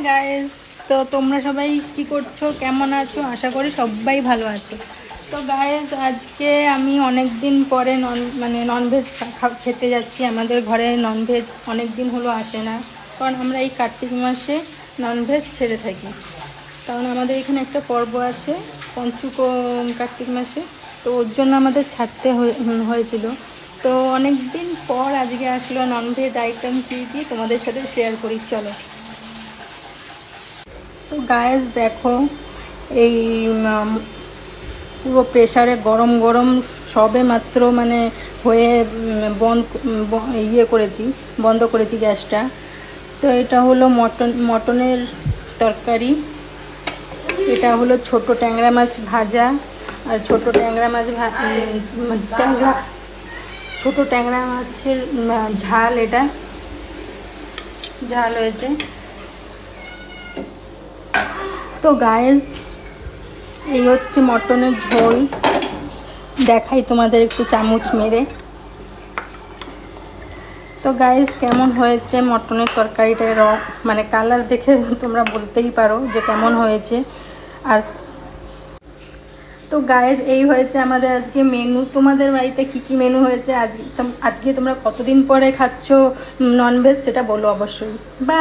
Guys, তো তোমরা সবাই কি করছো, কেমন আছো? আশা করি সবাই ভালো আছো। তো গাইস, আজকে আমি অনেক দিন পরে ননভেজ খেতে যাচ্ছি। আমাদের ঘরে ননভেজ অনেক দিন হলো আসে না, কারণ আমরা এই কার্তিক মাসে ননভেজ ছেড়ে থাকি। কারণ আমাদের এখানে একটা পর্ব আছে পঞ্চুক কার্তিক মাসে, তো ওর জন্য আমাদের ছাড়তে হয়েছিল। তো অনেক দিন পর আজকে আসলো ননভেজ আইটেম কী কী তোমাদের সাথে শেয়ার করি, চলো। তো গায়েস দেখো, এই পুরো প্রেসারে গরম গরম সবে মাত্র হয়ে বন্ধ করেছি গ্যাসটা। তো এটা হলো মটনের তরকারি, এটা হলো ছোট ট্যাংরা মাছ ভাজা, আর ছোট ট্যাংরা মাছের ঝাল, এটা ঝাল হয়েছে। তো গায়েস, এই হচ্ছে মটনের ঝোল, দেখাই তোমাদের একটু চামচ মেরে। তো গাইস, কেমন হয়েছে মটনের তরকারিটা? কালার দেখে তোমরা বলতেই পারো যে কেমন হয়েছে। আর তো গাইস, এই হয়েছে আমাদের আজকে মেনু। তোমাদের বাড়িতে কি কি মেনু হয়েছে আজকে তোমরা কতদিন পরে খাচ্ছো ননভেজ, সেটা বলো অবশ্যই। বা